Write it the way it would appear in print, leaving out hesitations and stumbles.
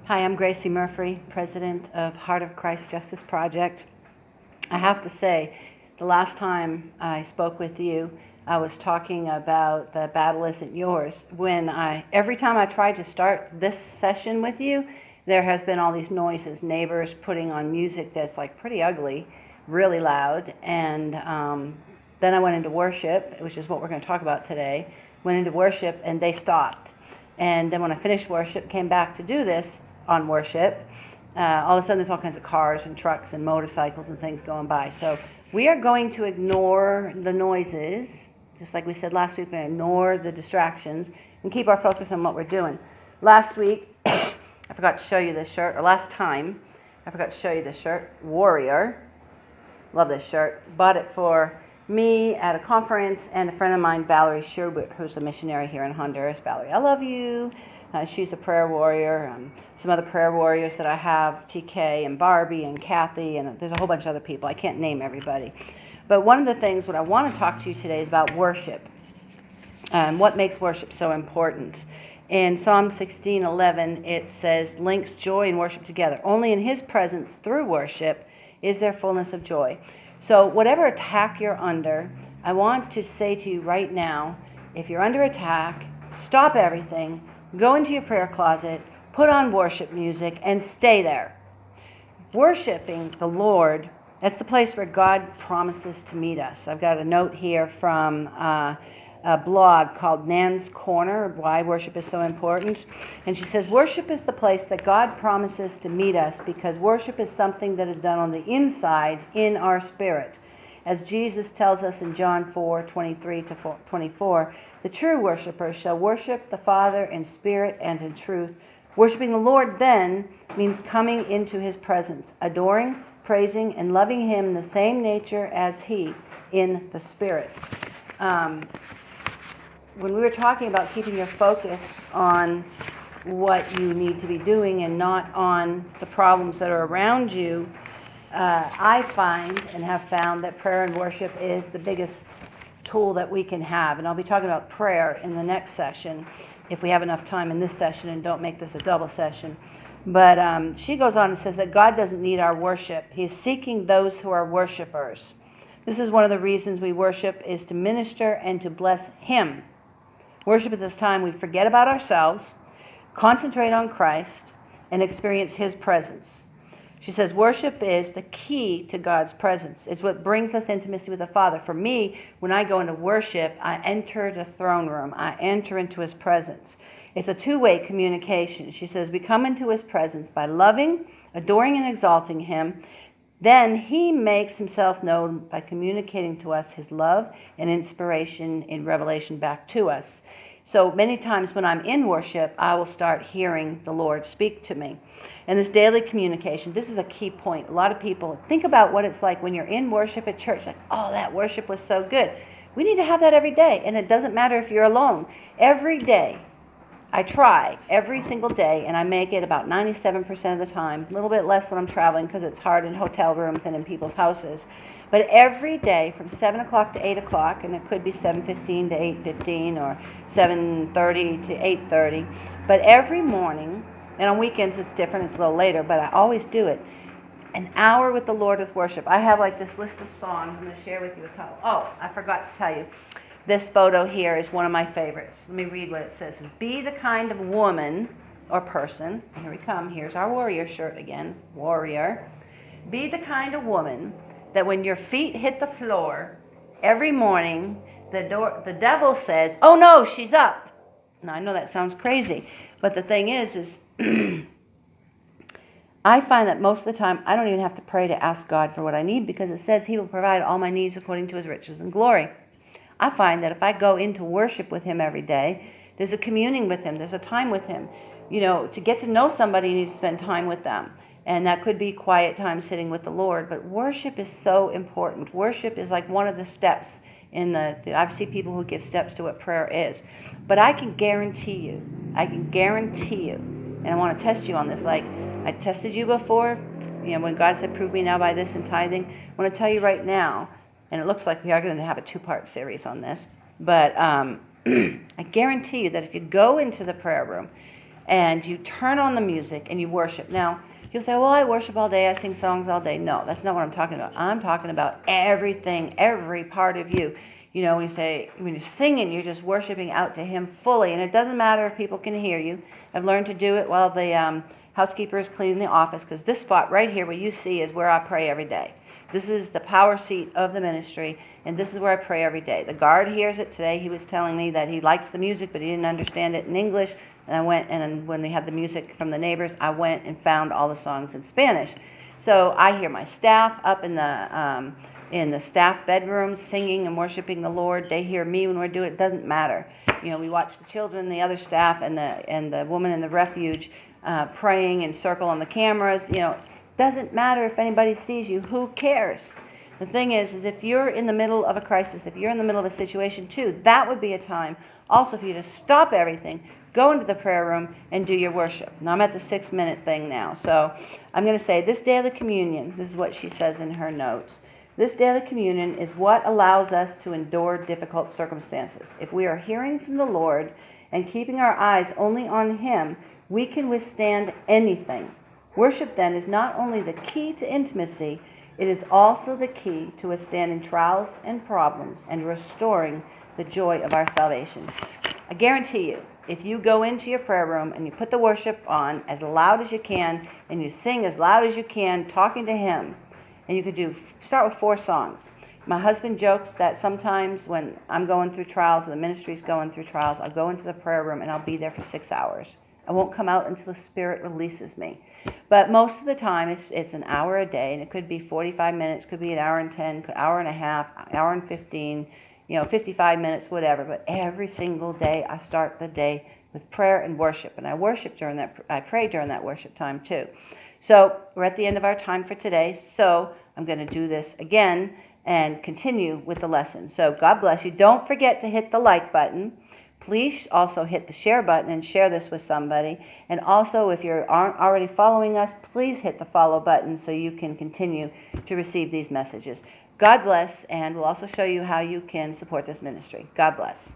Hi, I'm Gracie Murphy, president of Heart of Christ Justice Project. I have to say, the last time I spoke with you, I was talking about the battle isn't yours. Every time I tried to start this session with you, there has been all these noises, neighbors putting on music that's like pretty ugly, really loud, and then I went into worship, which is what we're going to talk about today. Went into worship and they stopped. And then when I finished worship, came back to do this on worship, all of a sudden there's all kinds of cars and trucks and motorcycles and things going by. So we are going to ignore the noises, just like we said last week, we're going to ignore the distractions and keep our focus on what we're doing. Last week, I forgot to show you this shirt, or last time, I forgot to show you this shirt, Warrior. Love this shirt. Bought it for me at a conference and a friend of mine, Valerie Sherwood, who's a missionary here in Honduras. Valerie, I love you. She's a prayer warrior. Some other prayer warriors that I have, TK and Barbie and Kathy, and there's a whole bunch of other people. I can't name everybody. But one of the things what I want to talk to you today is about worship. What makes worship so important? In Psalm 16:11, it says, links joy and worship together. Only in his presence through worship is there fullness of joy. So whatever attack you're under, I want to say to you right now, if you're under attack, stop everything, go into your prayer closet, put on worship music, and stay there. Worshiping the Lord, that's the place where God promises to meet us. I've got a note here from a blog called Nan's Corner, Why Worship is So Important. And she says, worship is the place that God promises to meet us because worship is something that is done on the inside in our spirit. As Jesus tells us in John 4:23-24, the true worshiper shall worship the Father in spirit and in truth. Worshiping the Lord then means coming into his presence, adoring, praising, and loving him in the same nature as he in the spirit. When we were talking about keeping your focus on what you need to be doing and not on the problems that are around you, I find and have found that prayer and worship is the biggest tool that we can have. And I'll be talking about prayer in the next session if we have enough time in this session and don't make this a double session. But she goes on and says that God doesn't need our worship. He is seeking those who are worshipers. This is one of the reasons we worship, is to minister and to bless him. Worship at this time, we forget about ourselves, concentrate on Christ, and experience his presence. She says worship is the key to God's presence. It's what brings us intimacy with the Father. For me, when I go into worship, I enter the throne room. I enter into his presence. It's a two-way communication. She says we come into his presence by loving, adoring, and exalting him. Then he makes himself known by communicating to us his love and inspiration in revelation back to us. So many times when I'm in worship, I will start hearing the Lord speak to me. And this daily communication, this is a key point. A lot of people think about what it's like when you're in worship at church, like, oh, that worship was so good. We need to have that every day, and it doesn't matter if you're alone. Every day, I try every single day, and I make it about 97% of the time, a little bit less when I'm traveling because it's hard in hotel rooms and in people's houses. But every day from 7 o'clock to 8 o'clock, and it could be 7:15 to 8:15 or 7:30 to 8:30, but every morning, and on weekends it's different, it's a little later, but I always do it, an hour with the Lord with worship. I have like this list of songs I'm going to share with you a couple. Oh, I forgot to tell you. This photo here is one of my favorites. Let me read what it says. Be the kind of woman or person, here we come, here's our warrior shirt again, warrior. Be the kind of woman that when your feet hit the floor every morning, the devil says, oh no, she's up. Now I know that sounds crazy, but the thing is I find that most of the time I don't even have to pray to ask God for what I need because it says he will provide all my needs according to his riches and glory. I find that if I go into worship with him every day, there's a communing with him, there's a time with him. You know, to get to know somebody, you need to spend time with them. And that could be quiet time sitting with the Lord. But worship is so important. Worship is like one of the steps in I've seen people who give steps to what prayer is. But I can guarantee you, and I want to test you on this, like I tested you before, you know, when God said, prove me now by this and tithing. I want to tell you right now, and it looks like we are going to have a 2-part series on this, but I guarantee you that if you go into the prayer room and you turn on the music and you worship. Now, you'll say, well, I worship all day, I sing songs all day. No, that's not what I'm talking about. I'm talking about everything, every part of you. You know, when you're singing, you're just worshiping out to Him fully. And it doesn't matter if people can hear you. I've learned to do it while the housekeeper is cleaning the office, because this spot right here, what you see, is where I pray every day. This is the power seat of the ministry, and this is where I pray every day. The guard hears it today. He was telling me that he likes the music, but he didn't understand it in English. And I went, and when we had the music from the neighbors, I went and found all the songs in Spanish. So I hear my staff up in the staff bedroom singing and worshiping the Lord. They hear me when we're doing it. It doesn't matter. You know, we watch the children, the other staff, and the woman in the refuge praying and circle on the cameras. You know, doesn't matter if anybody sees you. Who cares? The thing is if you're in the middle of a crisis, if you're in the middle of a situation too, that would be a time also for you to stop everything, go into the prayer room, and do your worship. Now, I'm at the 6-minute thing now. So I'm going to say this day of the communion, this is what she says in her notes. This day of the communion is what allows us to endure difficult circumstances. If we are hearing from the Lord and keeping our eyes only on Him, we can withstand anything. Worship, then, is not only the key to intimacy, it is also the key to withstanding trials and problems and restoring the joy of our salvation. I guarantee you, if you go into your prayer room and you put the worship on as loud as you can and you sing as loud as you can, talking to Him, and you could start with 4 songs. My husband jokes that sometimes when I'm going through trials or the ministry's going through trials, I'll go into the prayer room and I'll be there for 6 hours. I won't come out until the Spirit releases me. But most of the time, it's an hour a day, and it could be 45 minutes, could be an hour and 10, hour and a half, hour and 15, 55 minutes, whatever. But every single day, I start the day with prayer and worship, and I pray during that worship time too. So we're at the end of our time for today, so I'm going to do this again and continue with the lesson. So God bless you. Don't forget to hit the like button. Please also hit the share button and share this with somebody. And also, if you aren't already following us, please hit the follow button so you can continue to receive these messages. God bless, and we'll also show you how you can support this ministry. God bless.